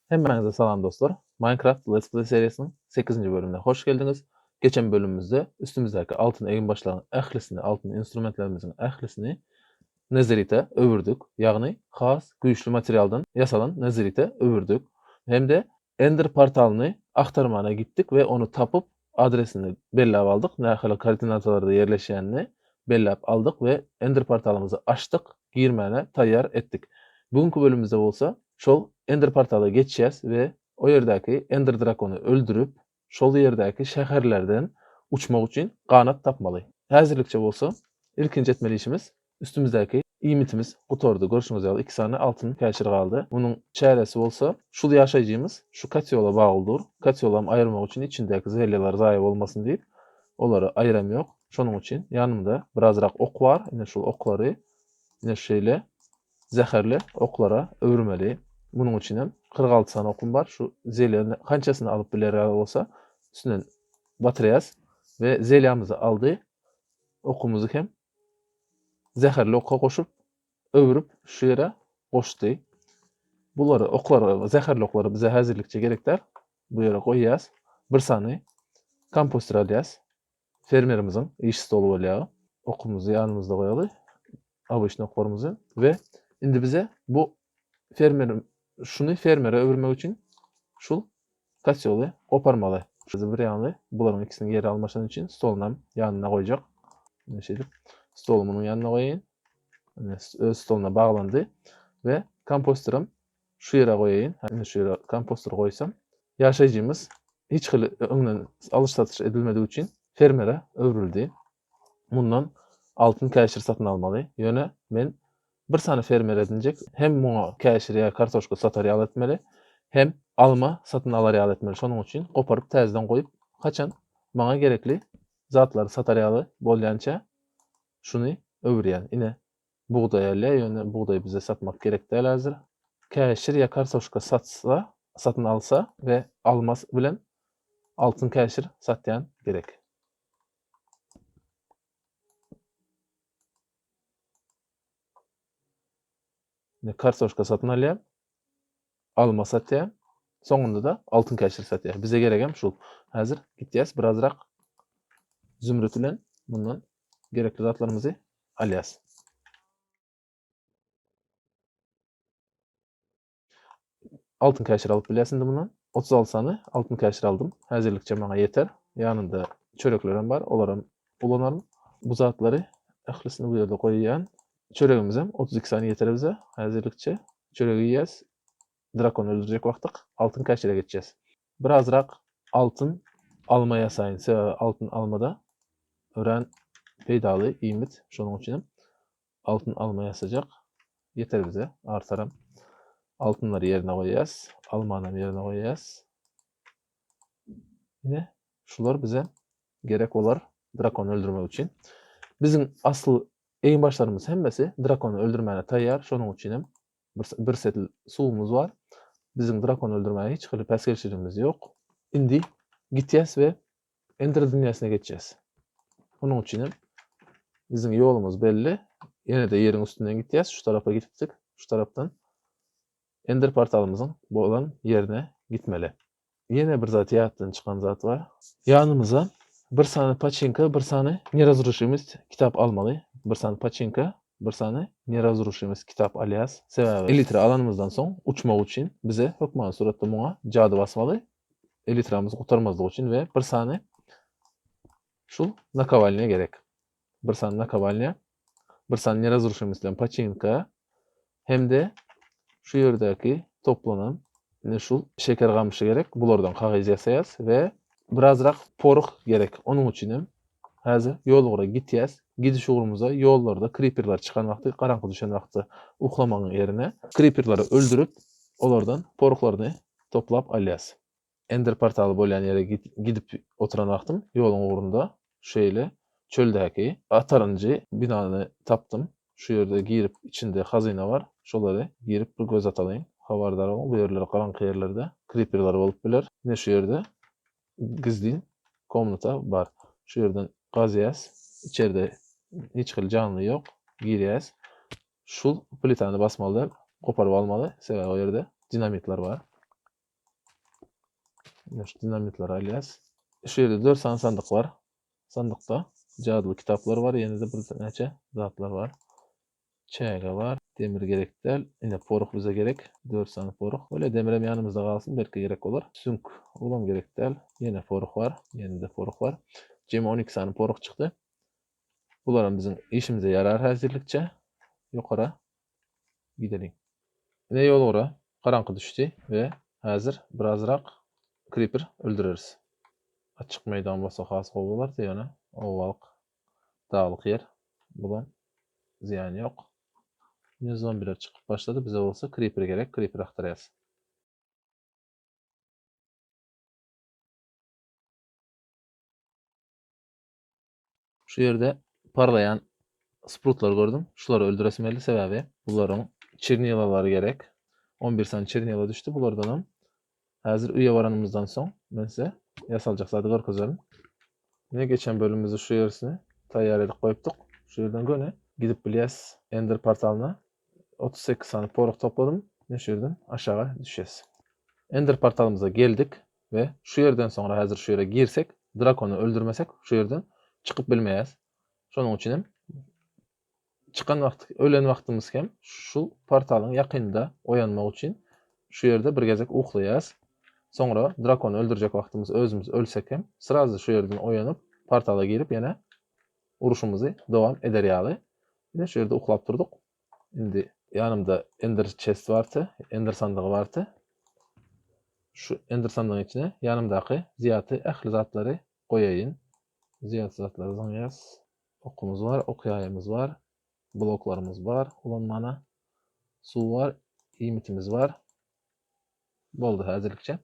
Hepinize selam dostlar. Minecraft Let's Play serisinin 8. bölümüne hoş geldiniz. Geçen bölümümüzde üstümüzdeki altın egin başlarının ehlisini, altın instrumentlerimizin ehlisini nezerite övürdük. Yani has, güçlü materialdan yasalan nezerite övürdük. Hem de Ender portalını aktarmana gittik ve onu tapıp adresini bellap aldık. Nähili koordinatalarda yerleşenini bellap aldık ve Ender portalımızı açtık, girmene tayyar ettik. Bugünkü bölümümüzde bolsa şol Ender portalı geçeceğiz ve o yerdeki Ender Drakon'u öldürüp şol yerdeki şäherlerden uçmak için kanat tapmaly. Häzirlikçe bolsa ilkinci etmeli işimiz üstümüzdeki imitimiz gutordu. Görüşüňiz ýaly 2 sany altyn käşir galdy. Munyň çäresi bolsa şul ýaşaýjymyz şu katiola baglydyr. Katiolamy aýyrmak üçin içindäki zehirler zaýy bolmasyn diýip olary aýramýok. Şonuň üçin ýanymda birazrak ok bar. Ine şol oklary ine şeýle zäherli oklara öwürmeli. Munyň üçin hem 46 sany okum bar. Şu zehirlerini kançasyny alyp biler bolsa üstünden batyrýas we zehirlerimizi aldy. Okumuzy hem zäherli okka goşup öwürüp şu ýere goşdy. Bulary oklary, zäherli oklary bize häzirlikçe gerekler. Bu ýere goýýas. Bir sany komposter alýas. Fermerimiziň iş stolu bolýar. Okumuzy ýanymyzda goýaly. Abyşny oklarymyzy we indi bize bu şuny fermere öwürmek üçin şul kasiyoly goparmaly. Şuzy bir ýaly bularyň ikisini geri almaşan üçin stolunam ýanyna goýjak. Näşedir? Stolumyň ýanyna goýaýyn. Öz stoluna baglandy ve komposterym şu ýere goýaýyn. Hani şu ýere komposter goýsam, ýaşaýjymyz hiç hili öňden alış-satış edilmediği üçin fermere öwrüldi. Mundan altın käşir satyn almaly. Ýöne men bir sany fermer edinjek hem muňa käşir ýa kartoşka satar ýaly etmeli, hem alma satyn alar ýaly etmeli. Şonuň üçin goparyp täzeden goýup, kaçan maňa gerekli zatlary satar ýaly bolýança şuny öwürýän. Ine buğday elle, ýöne buğday bize satmak gerek değil hazır. Käşir ýa kartoşka satyn alsa ve almas bilen altın käşir satýan gerek. Kartoşka satyn alýar, alma satýar, soňunda da altın käşir satýar. Bize geregem şul. Hazır gitýäs, birazrak zümrüt bilen bundan gerekli zatlarymyzy alýas. Altın käşir alyp bilýäsindi bundan. 36 sany altın käşir aldym. Häzirlikçe maňa ýeter. Ýanynda çöreklerim bar, olaram ulanarym. Bu zatlary ählisini bu ýerde goýýan. Çöregimiz hem 32 sany ýeter bize. Häzirlikçe çöregi ýýäs. Drakon öldürjek wagtyk altın käşire geçeceğiz. Birazrak altın alma ýasaýyn. Altın almada ören peýdaly imit. Şonuň üçin altın alma ýasajak. Ýeter bize. Artaram. Altınları yerine goýýas. Almany yerine goýýas. Ine şular bize gerek olar drakonu öldürmek üçin. Bizim asıl eýin başlarymız hemmesi drakonu öldürmäne taýýar. Şonuň üçin hem bir setil suwumuz bar. Bizim drakonu öldürmäge hiç hili päsgelçiligimiz ýok. Indi gitýäs we Ender dünýäsine geçeceğiz. Onuň üçin hem bizim ýolumuz belli. Ýene de ýeriň üstünden gitýäs. Şu tarafa gitdik. Şu tarapdan Ender portalymyzyň bolan ýerine gitmeli. Ýene bir zat ýatdan çykan zat bar. Ýanymyza bir sany pachinka, bir sany nerazrушимость kitap almaly. Bir sany pachinka, bir sany nerazrушимость kitap alýas. Sebäbi elitra alanymyzdan soň uçmak üçin bize hökman suratda muňa jady basmaly. Elitramyzy gutarmazlyk üçin we bir sany şul nakovalnya gerek. Bir sany nakovalnya, bir sany nerazrушимость bilen pachinka hem de şu ýerdäki toplanan şul şeker gamşy gerek. Bulardan hagyz ýasaýas we birazrak poruk gerek. Onuň üçin hem häzir ýolgara gitýäs. Gidiş ugurumyza ýollarda creeperler çykan wagty, garaňky düşen wagty uhlamagyň ýerine creeperleri öldürüp olardan poruklaryny toplap alýas. Ender portaly bolýan ýere gidip oturan wagtym ýoluň ugurunda şeýle çöldäki atarynjy binany tapdym. Şu ýerde girip içinde hazyna bar. Şolary girip bir göz atalyň. Habardar bol. Bu ýerler garaňky ýerlerde creeperler bolup biler. Ine şu ýerde gizlin komnata bar. Şu ýerden gazyas. İçeride hiç hil canlı ýok. Girýäs. Şul plitany basmaly, goparyp almaly. Sebäbi o ýerde dinamitler bar. Şu dinamitler alias. Şu yerde 4 tane sandık var. Sandıkta cadılı kitaplar var. Yenide bir neçe zatlar var. Çayga var. Demir gerek değil. Yine poruk bize gerek. 4 tane poruk. Öyle demirem yanımızda kalsın. Belki gerek olur. Sünk oğlum gerek değil. Yine poruk var. Yine de poruk var. Cem 12 tane poruk çıktı. Bunların bizim işimize yarar hazırlıkça. Yukarı gidelim. Ne yol ora? Karanlık düştü ve hazır birazrak creeper öldürürüz. Açık meydan bolsa has kovular diýene owalyk dağlık yer. Bulan ziyan yok. Ne zombiler çıkıp başladı. Bize olsa creeper gerek. Creeper aktarayız. Şu yerde parlayan sprutlar gördüm. Şuları öldüresimeli sebebi bunların çirniyaları gerek. 11 tane çirniyala düştü. Bulardan hazır üye varanımızdan son ben size yasalacak zadı görkezlerim. Ne geçen bölümümüzde şu yerisini tayyar edip koyuptuk. Şu yerden göne gidip bilyas Ender portalına 38 tane poruk topladım. Ne şu yerden aşağı düşeceğiz. Ender portalımıza geldik ve şu yerden sonra hazır şu yere girsek, Drakon'u öldürmesek şu yerden çıkıp bilmeyiz. Şunun için çıkan vakt, ölen vaktimiz hem şu portalın yakında oyanmak için şu yerde bir gezek uxlayaz. Sonra Drakon'u öldürecek vaktimiz özümüz ölsek hem sırazı şu yerden oyanıp portala girip yine uruşumuzu devam eder ýaly. Yine şu yerde uxlap durduk. Şimdi yanımda Ender chest vardı, Ender sandığı vardı. Şu Ender sandığın içine yanımdaki ziyatı ähli zatları koyayım. Ziyat zatları zanyaz. Okumuz var, okuyayımız var. Bloklarımız var. Ulanmana. Su var. İmitimiz var. Boldu hazırlıkça.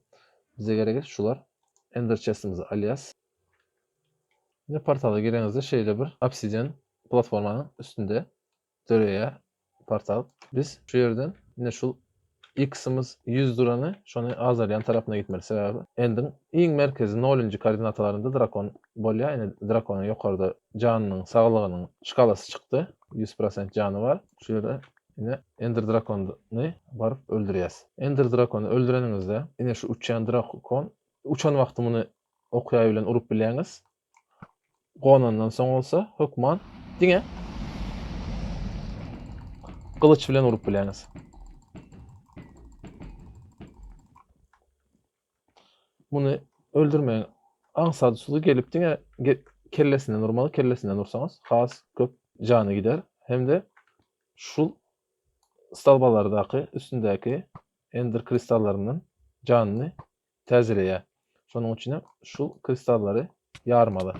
Bize gerek şular. Ender chest'imizi alias. Yine portala girenizde şeyde bir obsidian platformanın üstünde döreye portal. Biz şu yerden yine şu X'imiz 100 duranı şonu azarlayan tarafına gitmeli sebebi. End'in iň merkezi 0. koordinatalarında Drakon bolýa. Yani Drakon'un yukarıda canının, sağlığının şkalası çıktı. 100% canı var. Şu yerde yine Ender Drakon'u barıp öldürýäs. Ender Drakon'u öldüreninizde yine şu uçan Drakon uçan wagtymyny okuýa bilen urup bilýäňiz. Gonandan soň bolsa hökman diňe kılıç bilen urup bilýäňiz. Bunu öldürmeyin. Ansady sulu gelip diňe kellesinden urmaly, kellesinden ursaňyz has köp jany gider. Hem de şul stalbalardaky üstündäki ender kristallarynyň janyny täzeleýär. Şonuň üçin şul kristallary ýarmaly.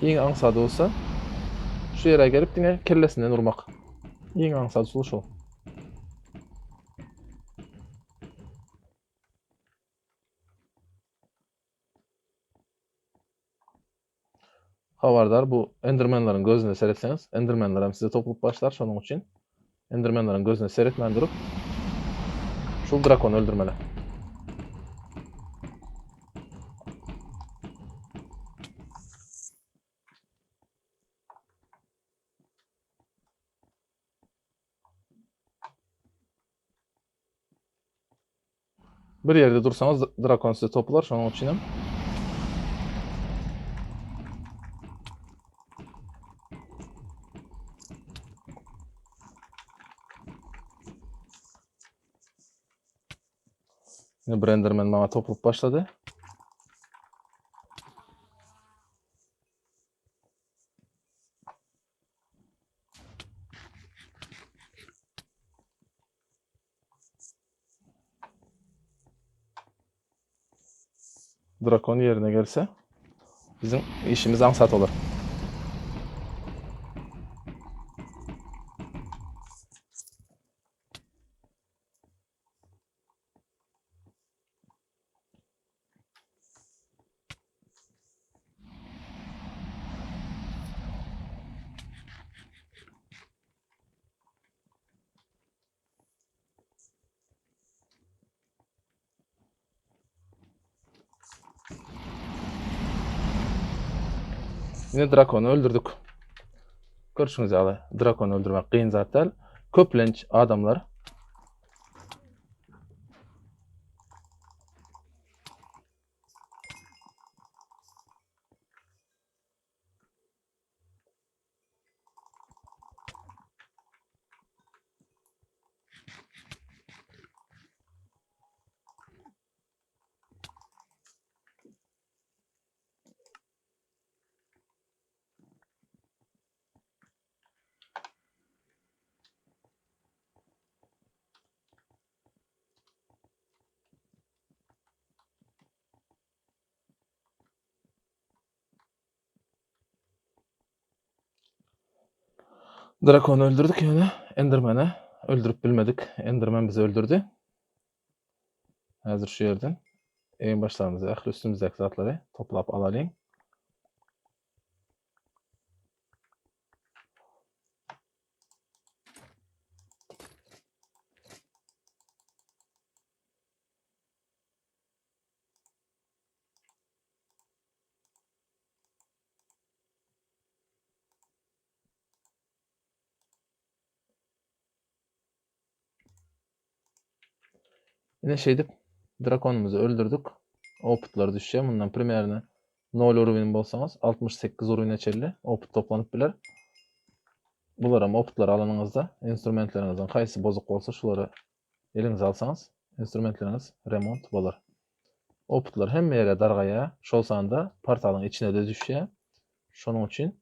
Iň ansady bolsa şu ýere gelip diňe kellesinden urmak. Iň ansady şol şol. Habardar bu endermanlaryň gözüne seretseňiz, endermanlar hem size toplup başlar. Şonuň üçin endermanlaryň gözüne seretmän durup şol drakonu öldürmeli. Bir ýerde dursaňyz drakon size toplar. Şonuň üçin hem bir enderman mama toplup başlady. Drakon yerine gelse bizim işimiz ansat olur. Yine drakonu öldürdük. Görüşünüz ýaly. Drakonu öldürmek kıyın zat däl. Köplenç adamlar drakonu öldürdük ýöne Enderman'e öldürüp bilmedik. Enderman bizi öldürdü. Häzir şu ýerden en başlarymyza ähli üstümüzdäki zatlary toplap alalyň. Yine şeydip drakonumuzu öldürdük. Oputlar düşýär. Bundan primerine 0 urwin bolsaňyz 68 urwin çelli oput toplanıp biler. Bulara oputlar alanyňyzda instrumentleriňizden haýsy bozuk bolsa şulary eliňize alsaňyz instrumentleriniz remont bolar. Oputlar hemme ýere dargaýa, şol sanda portalyň içine de düşýär. Şonuň üçin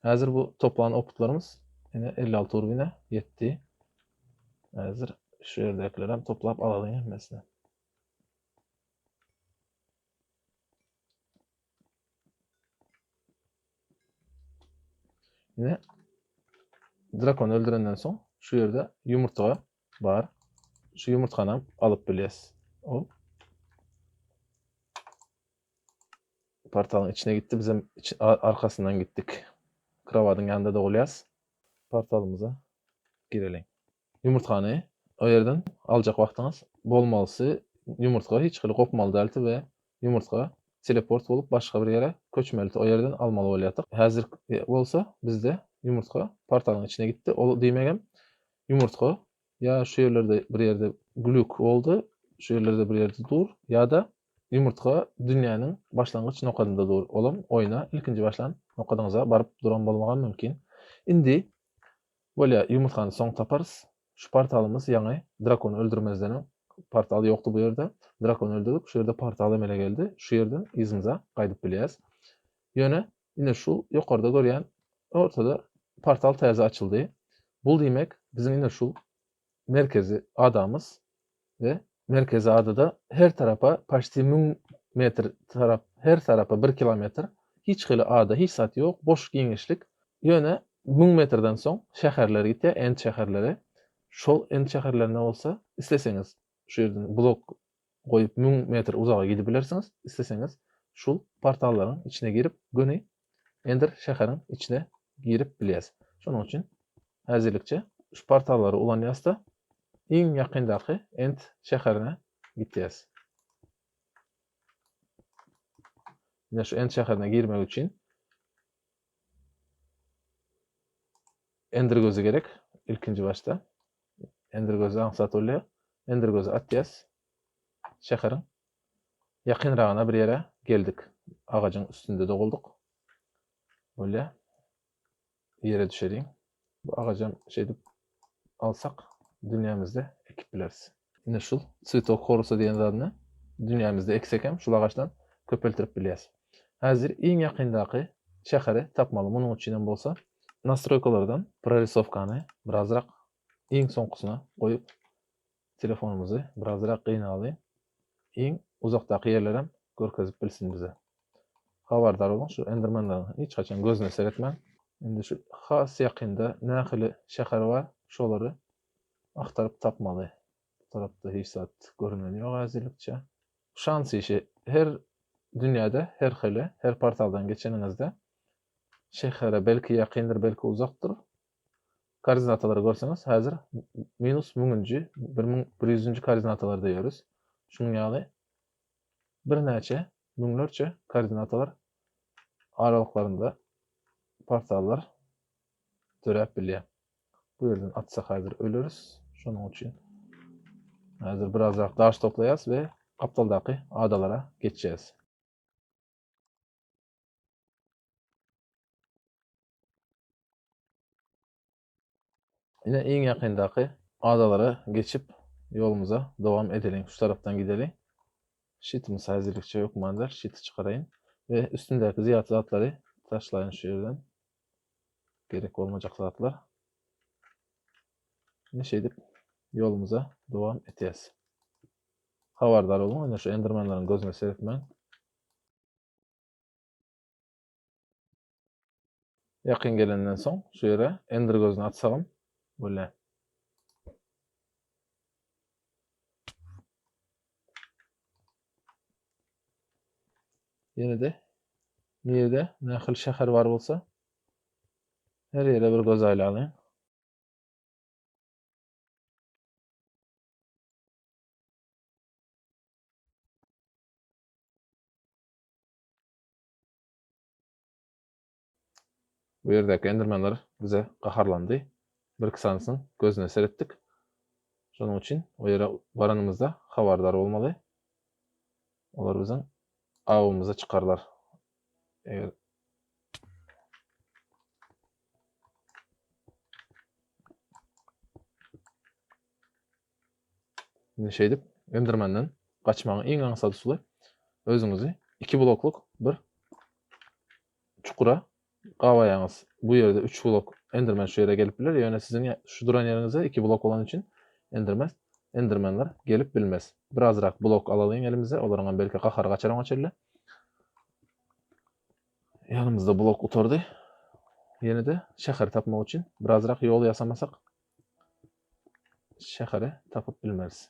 häzir bu toplanan oputlarymız ene 56 urwine ýetdi. Häzir şu ýerdekileri hem toplap alalyň hemmesini. Yine drakonu öldürenden soň şu ýerde ýumurta bar. Şu ýumurtkany alyp bilýäs. O portalyň içine gitdi, biz hem arkasından gittik. Kravadyň ýanynda da bolýas. Portalymyza girelim. Ýumurtkany o ýerden aljak wagtyňyz bolmalysy. Ýumurtka hiç hili gopmaly däldi we ýumurtka teleport bolup başga bir ýere köçmeli. O ýerden almaly bolýardyk. Häzir bolsa bizde ýumurtka portalyň içine gitdi. O diýmegem ýumurtka ya şu ýerlerde bir ýerde glük boldy, şu ýerlerde bir ýerde dur ýa-da ýumurtka dünýäniň başlangyç nokatynda dur. Olam oýna ilkinji başlan nokatyňyza baryp duran bolmagan mümkin. Indi bolýa ýumurtkany soň taparys. Şu portalymyz ýaňy drakonu öldürmezden portal ýokdy bu ýerde. Drakonu öldürdik. Şu ýerde portal emele geldi. Şu ýerden izimize gaýdyp bilýäs. Ýöne ine şu ýokarda görýän ortada portal täze açyldy. Bu diýmek bizim ine şu merkezi adamız ve merkezi adada her tarafa paşti 1000 metr tarap, her tarafa 1 kilometr hiç hili ada, hiç sat yok, boş giňişlik. Ýöne 1000 metrden soň şäherler gitdi, ent şäherleri. Şol ent şäherlerine bolsa, isleseňiz şu ýerden blok goýup 1000 metr uzağa gidip bilersiňiz, isleseňiz şul portallaryň içine girip göni ender şäheriň içine girip bilýäs. Şonuň üçin häzirlikçe şu portallary ulanýasda iň ýakyndaky ent şäherine gitýäs. Ýa şu ent şäherine girmek üçin ender gözü gerek ilkinji başta. Ender gözü aňsat bolýar. Ender gözü atýas. Şäheriň ýakynragyna bir ýere geldik. Agajyň üstünde de bolduk. Bolýa ýere düşeriň. Bu agajam şeýdip alsak dünýämizde ekip bileriz. Ine şul Цветок Хоруса diýen zadyny dünýämizde eksekem şul agaçdan köpeltirip bilýäs. Häzir iň ýakyndaky şäheri tapmaly. Munyň üçin bolsa настройкалардан прорисовканы birazrak iň soňkusyna goýup telefonumuzy birazrak gynalaly. Iň uzakdaky ýerlerem görkezip bilsin bize. Habardar bolun şu Enderman'dan hiç kaçan gözüne seyretmän. Indi şu has ýakynda nähili şäher bar, şolary aktaryp tapmaly. Bu tarapda hiç zat görünen ýok häzirlikçe. Şans işi her dünýäde her hili, her portaldan geçeniňizde şähere belki ýakyndyr, belki uzakdyr. Koordinatalary görseňiz, häzir -1000-nji, 1100-nji koordinatalary diýeriz. Şunuň ýaly bir näçe müňlerçe koordinatalar aralıklarında portallar törep bilýär. Bu yerden atsak hazır ölürüz. Şonuň üçin hazır birazrak daş toplaýas we Gaptaldaky adalara geçeceğiz. Yine en yakındaky adalara geçip yolumuza devam edelim. Şu taraftan gidelim. Şitimiz hazırlıkça yok manzar. Şiti çıkarayım. Ve üstündeki ziyat zatları taşlayın şu yerden. Gerek olmayacak zatlar. Ne şeydip yolumuza devam edeceğiz. Haberdar olun. Yine şu endermanların gözüne seyretmeyin. Yakın gelenden son şu yere ender gözünü atsağım. Böyle. Yine de nerede nähil şäher var bolsa her yere bir göz aýlalyň. Bu yerdeki endermanlar bize gaharlandy. Bir kısansın gözüne serettik. Şonuň üçin o ýere baranymyzda haberdar bolmaly. Olar biziň awymyza çykarlar. Eger şeydip endermandan gaçmagyň iň aňsat usuly özüňizi 2 blokluk bir çukura gawaýaňyz. Bu ýerde 3 blok enderman şu ýere gelip biler. Ýöne siziň şu duran ýeriňizde 2 blok bolan üçin endermanlar gelip bilmez. Birazrak blok alalyň elimize. Olaryňdan belki gahar gaçaran açarlar. Ýanymyzda blok oturdy. Ýene de şäher tapmak üçin birazrak ýol ýasamasak şäheri tapyp bilmeriz.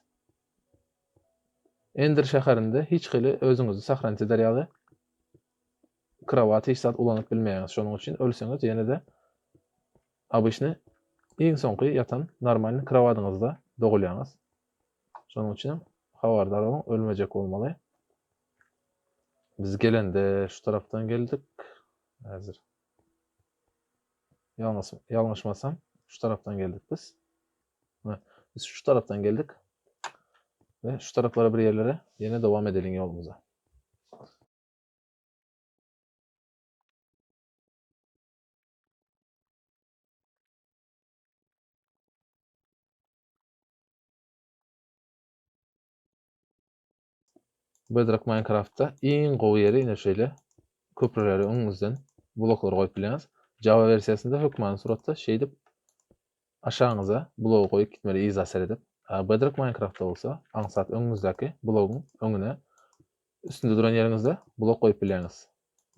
Ender şäherinde hiç hili özüňizi sahrant eder ýaly krawaty hiç zat ulanyp bilmeýäňiz. Şonuň üçin ölseňiz ýene de abyşny iň soňky ýatan normal krawatyňyzda dogulýaňyz. Şonuň üçin haberdar bolun, ölmejek bolmaly. Biz gelende şu taraftan geldik. Hazır. Ýalňyşmasam şu taraftan geldik biz. Biz şu taraftan geldik. Ve şu taraflara bir yerlere yine devam edelim yolumuza. Bedrock Minecraft'ta iň gowy ýeri ine şeýle köprüleri öňüňizden bloklar goýup bilýäňiz. Java versiýasynda hökmany suratda şeýdip aşaňyza blok goýup gitmeli iza seredip. Bedrock Minecraft'ta bolsa aňsat öňüňizdäki blogyň öňüne üstünde duran ýeriňizde blok goýup bilýäňiz.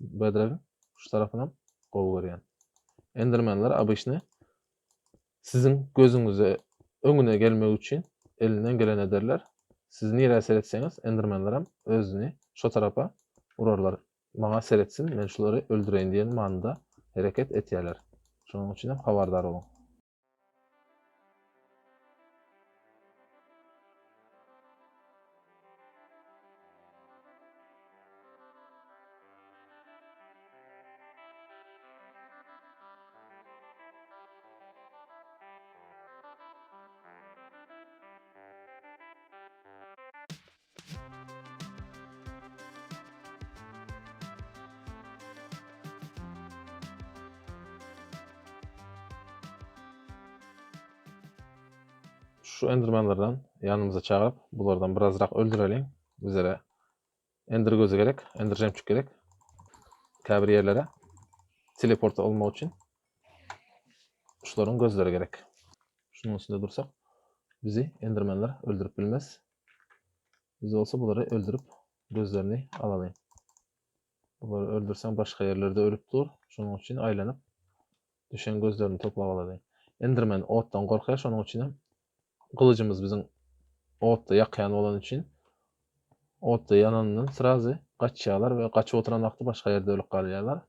Bedrock'yň şu tarafyna gowy görýän. Endermanlar abyşny siziň gözüňize öňüne gelmek üçin elinden gelen ederler. Siz nire seretseňiz endermanlaram özüni şo tarapa urarlar. Maňa seretsin, men şulary öldüreýin diýen manyda hereket etýärler. Şonuň üçin haberdar bolun. Şu endermanlardan yanımıza çağırıp bulardan birazrak öldürelim. Bizlere ender gözü gerek, ender jemçük gerek. Käbir yerlere teleporta olmak için şuların gözleri gerek. Şunun üstünde dursak bizi endermanlar öldürüp bilmez. Biz olsa bunları öldürüp gözlerini alalım. Bunları öldürsen başka yerlerde ölüp dur. Şunun için aylanıp düşen gözlerini toplap alalım. Enderman otdan korkar, şunun için kılıcımız bizim otda yakyan olan için otda yanandan sırazı kaçýarlar ve kaçıp oturan vakti başka yerde ölüp kalýarlar.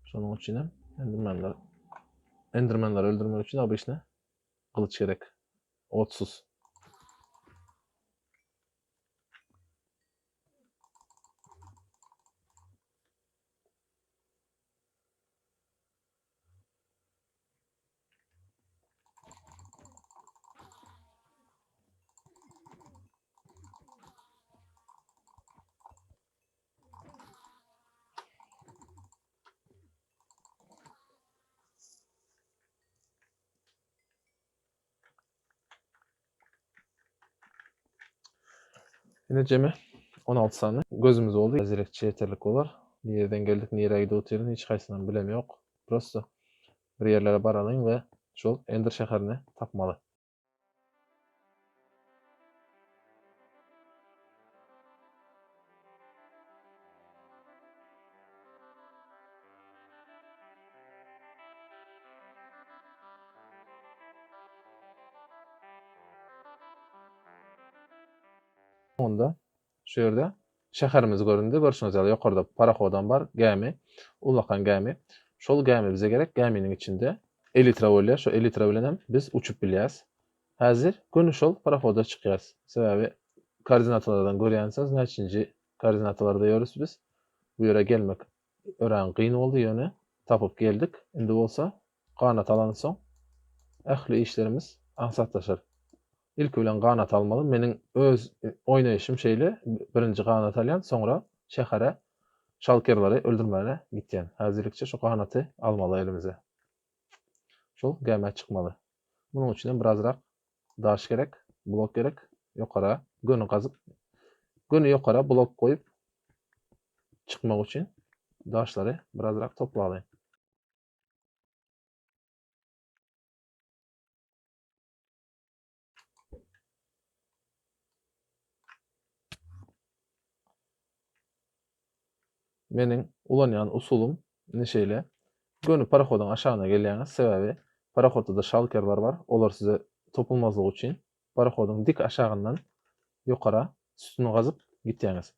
Şunun için endermanlar öldürmek için abyşny kılıç gerek. Otsuz. Yine Cem'e 16 saniye gözümüz oldu. Zirekçi yeterlik olar. Nereden geldik, nereye gidiyoruz yerini hiç kaysından bilemi yok. Prosto bir yerlere baralıyım ve şol Ender şeherini tapmalı. Onda şu yerde şeherimiz göründü. Görüşünüz üzere yukarıda paraxodan var, gemi, ulakan gemi. Şol gemi bize gerek. Geminin içinde 50 litre bolýar. Şu 50 litre bilen biz uçup bilýäs. Häzir günü şol paraxoda çykýas. Sebäbi koordinatlardan görýänsiz, näçinji koordinatlarda ýörüs biz. Bu ýere gelmek ören gyn boldy ýöne. Tapıp geldik. Indi bolsa kanat alan soň ähli işlerimiz aňsatlaşar. İlk bilen kanat almalı. Menin öz oýnaýyşym şeýle birinji kanat alýan, soňra şähere şalkerlary öldürmäle gitýän. Häzirlikçe şu kanaty almaly elimize. Şol gäme çykmaly. Munuň üçin birazrak daş gerek, blok gerek. Ýokara gönü gazyp, gönü ýokara blok goýup çykmak üçin daşlary birazrak toplaly. Meniň ulanýan usulum neşeýle? Gönü paraxodan aşağına gelýäňiz sebäbi paraxodda şalkerler bar. Olar size topulmazlyk üçin paraxodun dik aşağından ýokara üstüne gazyp gitýäňiz.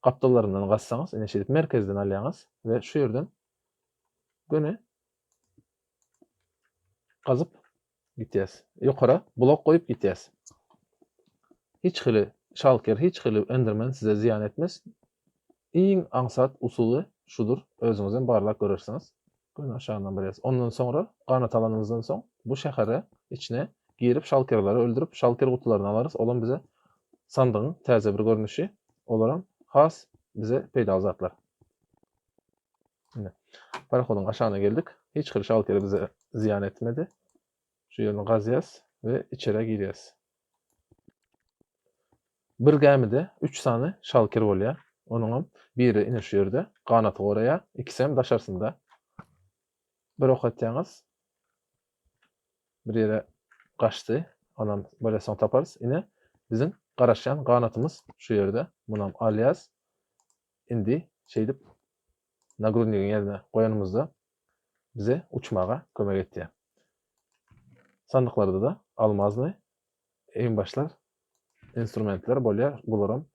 Kaptalarından gazsaňyz, ine şeýdip merkezden alýaňyz we şu ýerden gönü gazyp gitýäs. Ýokara blok goýup gitýäs. Hiç hili şalker, hiç hili enderman size ziyan etmez. Iň aňsat usuly şudur, özüňizden barlak görersiňiz. Gönü aşağından barýas. Ondan sonra kanat alanymyzdan soň bu şähere içine girip şalkerleri öldürüp şalker gutularyny alarys. Olan bize sandygyň täze bir görnüşi olaram has bize peýda zatlar. Ine. Paraxodun aşağına geldik. Hiç hili şalkeri bize ziyan etmedi. Şu ýerini gazýas we içeri girýäs. Bir gemide 3 sany şalker bolýar. Onuň biri ine şu ýerde kanaty goraýa, ikisi hem daşarsynda. Bir ok atýaňyz bir ýere gaçdy. Onam bolýasyň taparys. Ine bizim garaşan kanatymız şu ýerde. Munam alýas. Indi şeýdip nagrudnigiň ýerine goýanymyzda bize uçmaga kömek etdi. Sandyklarda da almazny en başlar instrumentler bolýar. Bularam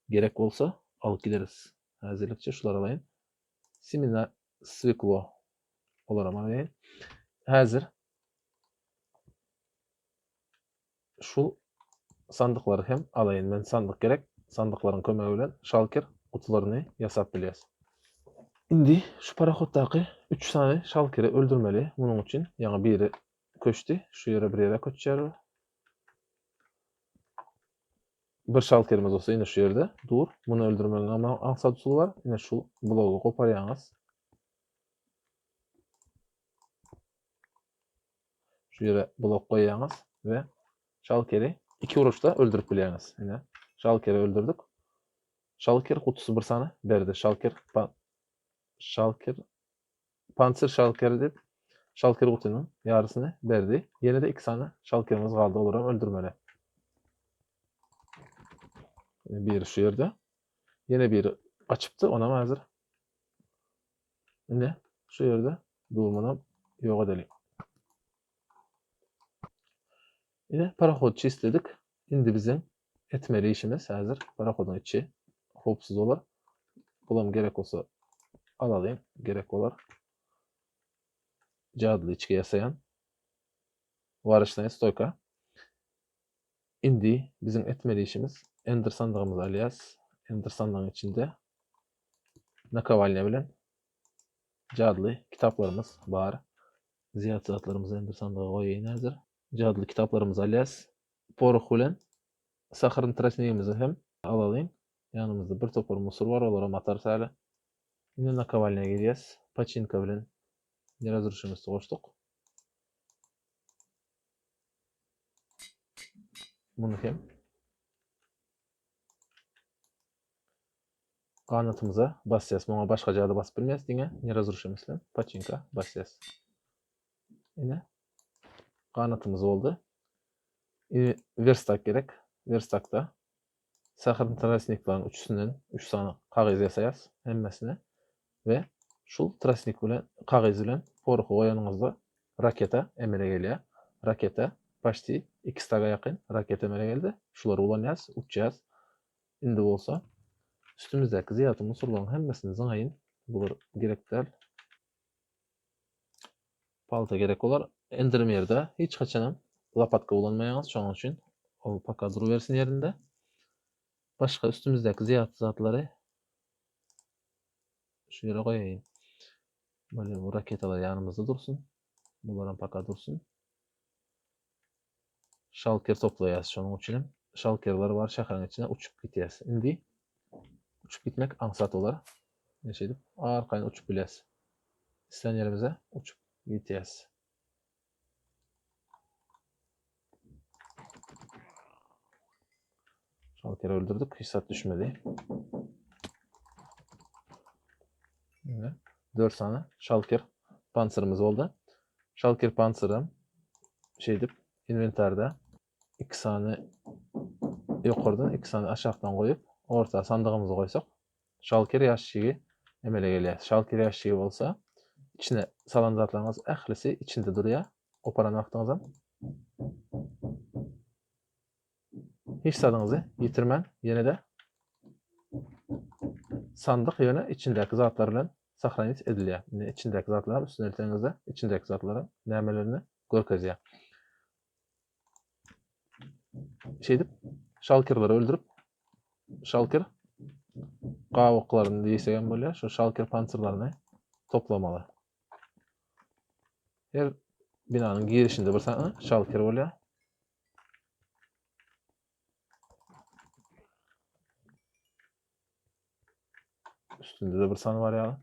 gerek bolsa alyp gideriz. Häzirlikçe şular alaýyn. Simina swiklo olaram alaýyn. Häzir şu sandyklary hem alaýyn. Men sandyk gerek. Sandyklaryň kömegi bilen şalker gutularyny ýasap bilýäs. Indi şu paraxoddaky 3 sany şalkeri öldürmeli. Munuň üçin ýa biri köçdi. Şu ýere bir ýere köçýär. Bir şalkerimiz olsa ine şu ýerde dur. Muny öldürmeliň ama aňsat usuly bar. Ine şu blogy goparýaňyz. Şu ýere blok goýýaňyz we şalkeri 2 uruşda öldürüp bilýäňiz. Ine şalkeri öldürdük. Şalker kutusy bir sany berdi. Şalker panser şalkeri dip şalker kutunyň ýarysyny berdi. Ýene-de 2 sany şalkerimiz galdy. Olaram öldürmeli. Bir şu ýerde. Ýene biri gaçypdy, onam häzir. Ine şu ýerde durmanam ýok edelim. Ine paraxod çistedik. Indi bizim etmeli işimiz häzir. Paraxodun içi hopsuz olar. Bulam gerek olsa alalım. Gerek olar. Jadly içki ýasaýan Varışnaýa stoyka. Indi bizim etmeli işimiz Ender sandygymyz alýas. Ender sandygyň içinde nakovalnya bilen jadly kitaplarymız bar. Ziýat zatlarymyzy Ender sandyga goýaýyn häzir. Jadly kitaplarymız alýas. Poruk bilen sahyryň trasnigimizi hem alalım. Ýanymyzda bir topar musur bar, olaram atarys häli. Indi nakovalnya girýäs. Paçinka bilen ýazgyrşymyzdy goşduk. Muny hem Qanatımıza basacağız. Ona başka jada basıp bilmez diňe. Ne razırşy mesela. Pachinka basacağız. Ine qanatımız oldu. Verstak gerek. Verstakda sahyryň trasniklaryň üçünden 3 sany kagazy ýasaýas hemmesine we şol trasnik bilen kagazy bilen poruky goýanyňyzda raketa emele gelýär. Raketa başty 2 staga ýakyn raketa emele geldi. Şulary ulanýas, uçýas. Indi bolsa üstümizdäki ziýaty unsurlaryň hemmesini zyňaýyn. Bular gerekler. Palta gerek olar. Endirmerde hiç kaçanam lapatka ulanmaýaňyz, şoň üçin ol paka durubersin ýerinde. Başka üstümizdäki ziýat zatlary şu ýere goýaýyn. Böyle bu raketalar ýanymyzda dursun. Bularam paka dursun. Şalker toplaýas şonuň üçin. Şalkerler bar şahyryň içine uçup gitýäs. Indi uçup gitmek aňsat olar. Neşedip arkaýyn uçup biles. İslen ýerimize uçup gitýäs. Şalkeri öldürdük. Hiç sat düşmedi. 4 tane şalker panzerimiz oldu. Şalker panzerım şeydip inventarda 2 tane ýokardan 2 tane aşağıdan koyup orta sandığımızı koysak şalker ýaşygy emele gelýär. Şalker ýaşygy bolsa içine salan zatlaryňyz ählisi içinde durýar. Oparan wagtyňyzda hiç sadyňyzy ýitirmän. Ýene de sandyk ýöne içindäki zatlar bilen sahranyt edilýär. İçindäki zatlar üstüne elteňizde içindäki zatlaryň nämelerini görkezýär. Şeydip şalkerleri öldürüp şalker gawaklaryny diýsegem bolýar. Şu şalker panzerlaryny toplamaly. Her binanyň girişinde bir tane şalker bolýar. Üstünde de bir sany bar ýaly.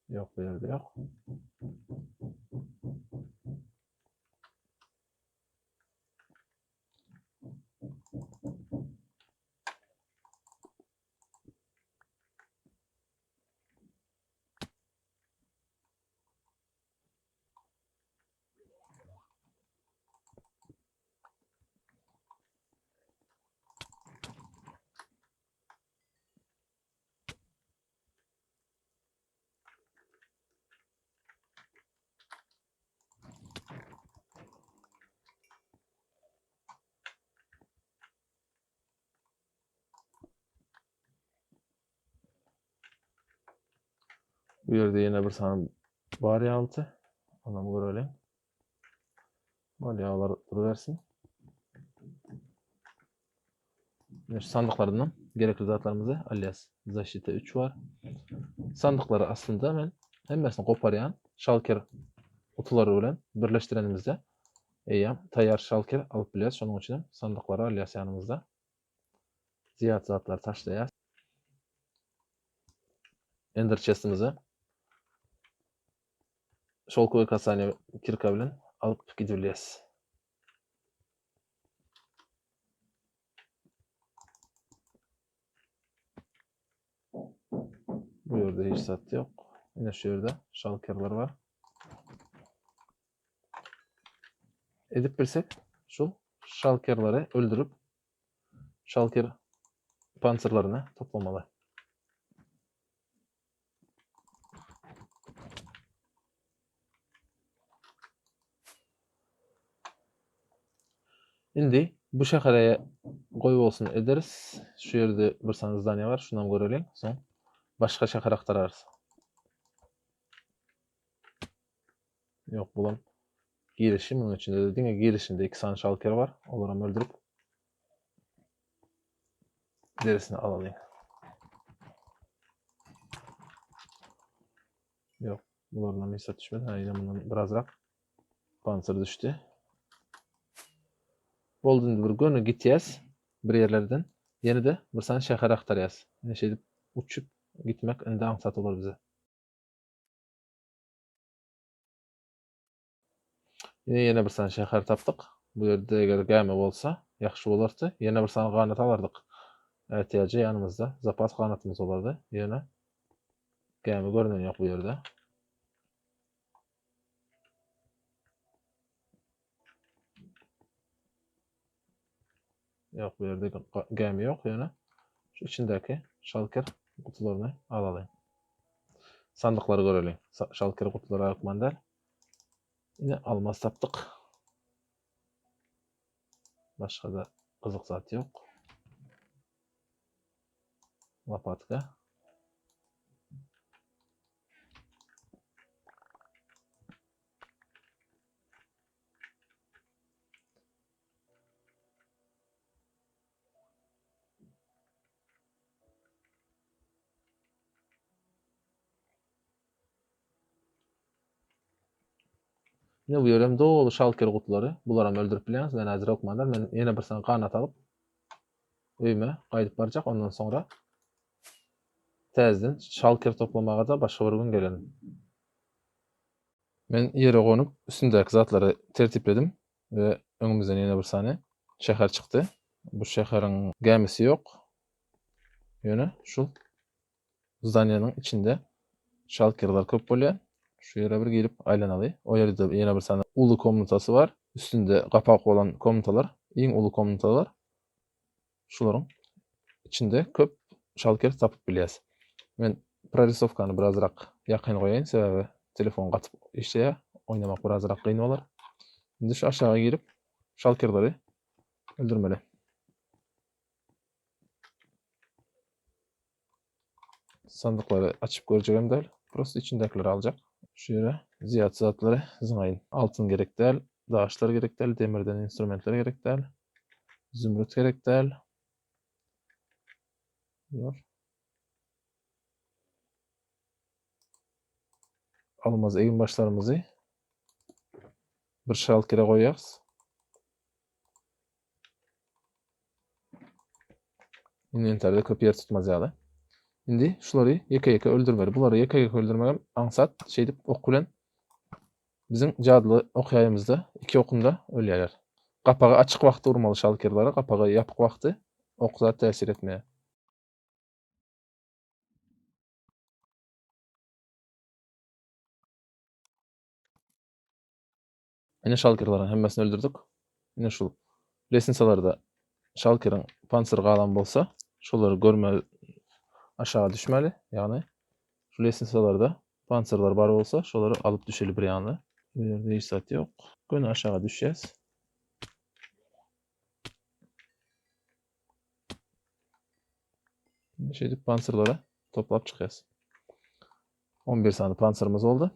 Yok, bu ýerde ýok. Bu ýerde ýene bir sany bar ýaly. Onam görelim. Bolýar duruversin. Şu sandyklardan gerekli zatlarymyzy alýas. Защита 3 var. Sandyklary aslında men hemmesini goparýan şalker utulary bilen birleşdirenimizde eýýam taýýar şalker alyp bilýär. Şonuň üçin sandyklary alýas ýanymyzda. Ziýat zatlar taşlaýas. Ender chestimizi şolkowy kasany kirka bilen alyp gidibilýäs. Bu ýerde hiç zat ýok. Ine şu ýerde şalkerler var. Edip bilsek şol şalkerleri öldürüp şalker panzerlaryny toplamaly. Indi bu şäherä goýup bolsun ederiz. Şu ýerde bir sany zdania bar, şundan görelim. Soň başga şäher aktararys. Ýok, bulam girişim, onuň içinde de diňe girişinde 2 sany şalker bar. Olaram öldürüp derisini alalyň. Ýok, bulardan mysat düşmedi. Ha, ýene bundan birazrak panzer düşdi. Boldy, bir göne gitýäs bir ýerlerden. Ýene de bir sany şäher aktarýas. Neşe uçup gitmek indi aňsat bolar bize. Ýene bir sany şäher tapdyk. Bu ýerde eger gäme bolsa ýaxşy bolardy. Ýene bir sany ganat alardyk. Ätýäje ýanymyzda zapas ganatymyz bolardy. Ýene gäme görnen ýok bu ýerde. Ýok, bu ýerde gäme ýok ýene. Şu içindäki şalker gutularyny alalyň. Sandyklary göreliň. Şalker gutulary akmandar. Ine almaz tapdyk. Başga da gyzyk zat ýok. Lapatka. Ine bu ýerem dolu şalker gutulary. Bularam öldürip bilýäňiz. Men häzir okmandar. Men ýene bir sany ganat alyp öýüme gaýdyp barjak. Ondan soňra täzeden şalker toplamaga da başga bir gün gelelim. Men ýere gonyp üstündäki zatlary tertipledim we öňümizden ýene bir sany şäher çykdy. Bu şäheriň gämesi ýok. Ýöne şul zdaniýanyň içinde şalkerler köp bolýar. Şu ýere bir gelip aýlanaly. O ýerde ýene bir sany uly komnatasy bar. Üstünde gapak bolan komnatalar, iň uly komnatalar. Şularyň içinde köp şalker tapyp bilýäs. Men prorисовкany birazrak ýakyn goýaýyn, sebäbi telefon gatyp işleýär, oýnamak birazrak gyn bolar. Indi şu aşağı girip şalkerleri öldürmeli. Sandıkları açıp göreceğim değil. Prosto içindekileri alacak. Şu yere ziyat zatları zyňaýyn. Altın gerek değil, daşlar gerek değil, demirden instrumentler gerek değil, zümrüt gerek değil. Almaz egin başlarımızı bir şalkere goýýarys. Inventerde köp yer tutmaz ýaly. Indi şulary ýeke-ýeke öldürmeli. Bulary ýeke-ýeke öldürmegem aňsat şeýdip ok bilen biziň jadly okýaýymyzda 2 okunda ölýärler. Gapagy açyk wagtda urmaly şalkerlere, gapagy ýapyk wagty ok zat täsir etmeýär. Ine şalkerlaryň hemmesini öldürdük. Ine şul lesinsalarda şalkeriň pansyr galan bolsa, şolary görme aşağı düşmeli. Ýagny şu lesinsalarda pansyrlar bar bolsa, şolary alyp düşeli bir ýany. Bu ýerde hiç zat ýok. Göne aşağı düşýäs. Şeýdip pansyrlara toplap çykýas. 11 sany pansyrymyz boldy.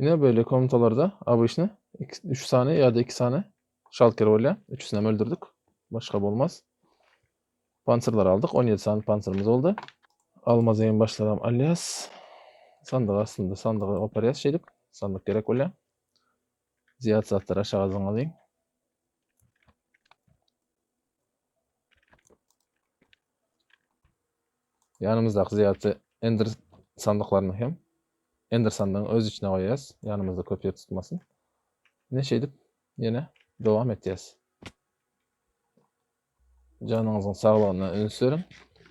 Yine böyle komutalarda abyşny 3 sany ýa-da 2 sany şalker bolýar. Üçüsinem öldürdük. Başga bolmaz. Pansyrlar aldyk. 17 sany pansyrymyz boldy. Almaz egin başlaram alias. Sandyk aslında sandygy operýas şeýdip, sandyk gerek bolýar. Ziyat zatlary aşağı zyňalyň. Ýanymyzdaky ziyaty ender sandyklaryny hem ender sandygyny öz içine goýýas, ýanymyzda köp ýer tutmasyn. Ne şeýdip ýene dowam etýäs. Janyňyzyň saglygyna ünsürin.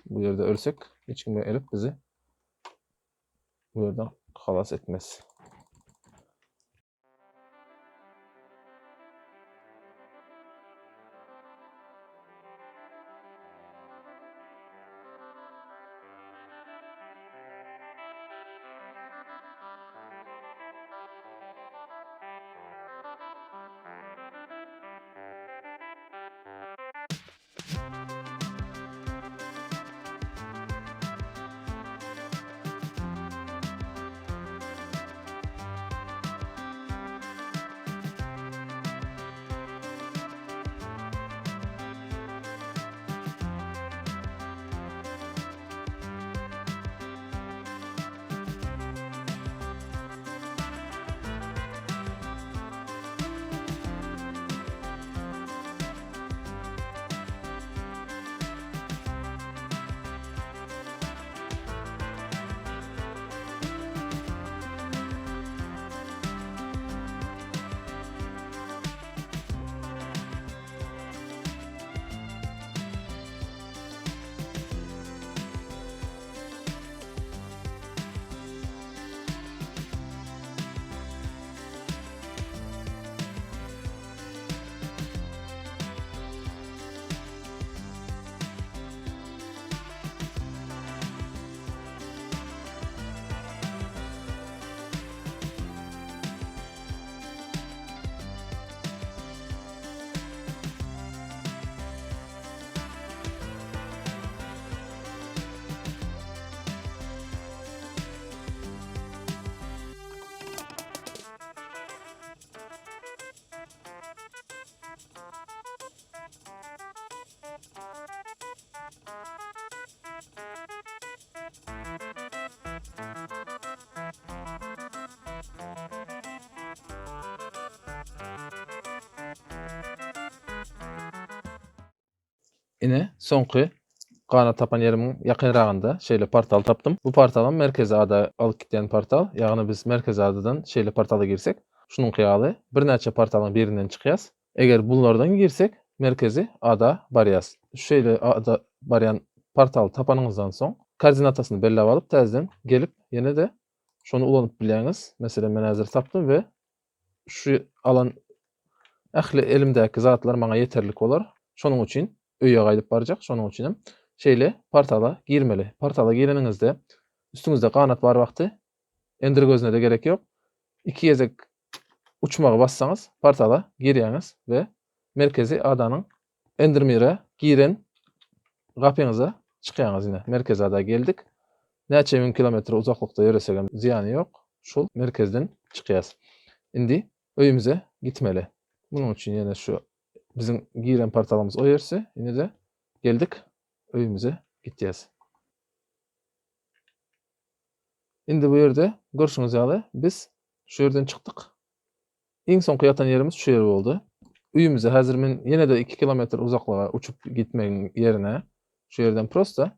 Bu ýerde ölsek, hiç kim gelip bizi bu ýerden halas etmez. Ine soňky kanat tapan yerimin ýakynragynda şeýle portal tapdym. Bu portalym merkezi ada alyp gitýän portal. Ýagny biz merkezi adadan şeýle portala girsek, şunun kıyaly bir näçe portalyň birinden çykýas. Eger bulardan girsek, merkezi ada barýas. Şeýle ada barýan portal tapanyňyzdan soň koordinatasyny belläp alyp täzeden gelip ýene de şonu ulanyp bilýäňiz. Mesela men häzir tapdym we şu alan ähli elimdäki zatlar maňa ýeterlik bolar. Şonuň üçin öýe gaýdyp barjak. Şonuň üçinem şeýle portala girmeli. Portala gireniňizde üstüňizde kanat bar wagty ender gözüne de gerek ýok. Iki gezek uçmagy bassaňyz portala girýäňiz we merkezi adanyň endirmire giren gapyňyza çykýaňyz ine. Merkezi ada geldik. Näçe min kilometre uzaklykda ýöresek hem ziýany ýok. Şol merkezden çykýas. Indi öýümüze gitmeli. Bunun üçin ýene şu bizim giren portalymyz o ýerse, ine de geldik öýümüze gitýäs. Indi bu ýerde görüşüňiz ýaly biz şu ýerden çykdyk. Iň soňky ýatan ýerimiz şu ýer boldy. Öýümüze häzir men ýene de 2 kilometr uzaklyga uçup gitmegiň ýerine şu ýerden prosta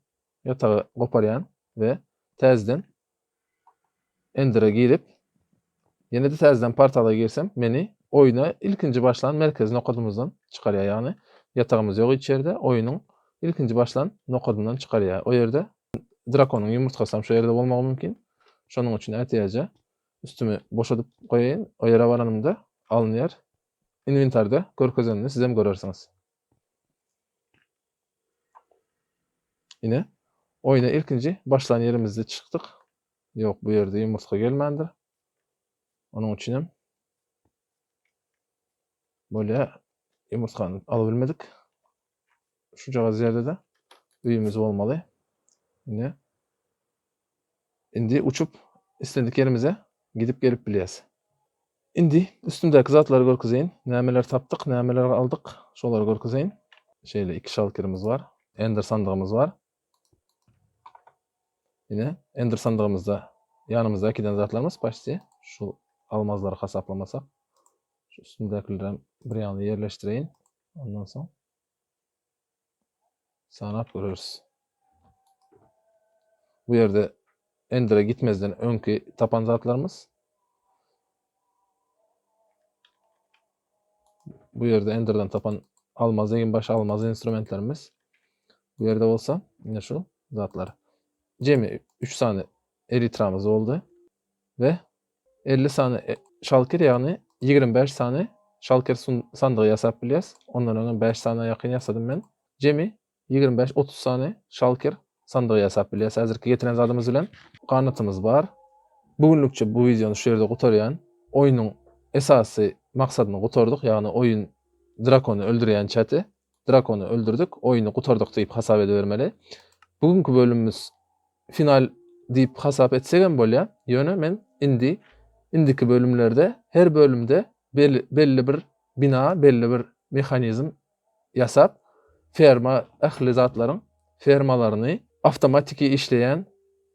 ýatagy goparýan we täzeden endire girip ýene de täzeden portala girsem meni oýuna ilkinji başlan merkezi nokadymyzdan çykarýar. Ýagny ýatagymyz ýok içeride, oýunyň ilkinji başlan nokadymdan çykarýar. O ýerde drakonyň ýumurtkasy şu ýerde bolmagy mümkin. Şonuň üçin ätýäje üstümi boşadyp goýaýyn. O ýere baranymda alınýar. Inventarda görkezenini siz hem görersiňiz. Ine oýuna ilkinji başlan ýerimizde çykdyk. Ýok, bu ýerde ýumurtka gelmändir. Onuň üçinem bolýa ýumurtkany alyp bilmedik. Şu jagaz ýerde de öýümüz bolmaly. Ine indi uçup istendik yerimize gidip gelip bilýäs. Indi üstümdäki zatlary görkezeýin. Nämeler tapdyk, nämeler aldyk, şolary görkezeýin. Şeýle 2 şalkerimiz bar, ender sandygymyz bar. Ine ender sandygymyzda ýanymyzda ikiden zatlarymız başdy. Şu almazlary hasaplamasak, şu üstümdäkileri bir ýaly ýerleşdireýin. Ondan soň sanap göreriz. Bu ýerde endire gitmezden öňki tapan zatlarymız. Bu ýerde enderden tapan almaz, eň baş almaz instrumentlerimiz. Bu ýerde bolsa ine şu zatlar. Jemi 3 sany elitramyz boldy we 50 sany şalker ýagny 25 sany şalker sandygy ýasap bilýäs. Ondan öňe 5 sany ýakyn ýasadym men. Jemi 25-30 sany şalker sandygy ýasap bilýäs. Häzirki getiren zadymyz bilen kanatymyz bar. Bugünlükçe bu videonu şu ýerde gutarýan. Oýunyň esasy maksadyny gutardyk. Ýagny oýun drakony öldürýän çaty. Drakony öldürdük, oýuny gutardyk diýip hasap edebermeli. Bugünkü bölümimiz final diýip hasap etsek hem bolýar. Ýöne men indiki bölümlerde her bölümde belli bir bina, belli bir mehanizm ýasap ferma ähli zatlaryň fermalaryny awtomatiki işleýän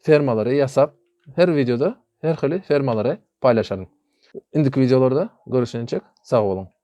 fermalary ýasap her videoda her hili fermalary paýlaşarym. Indiki videolarda görüşençek sag bolun.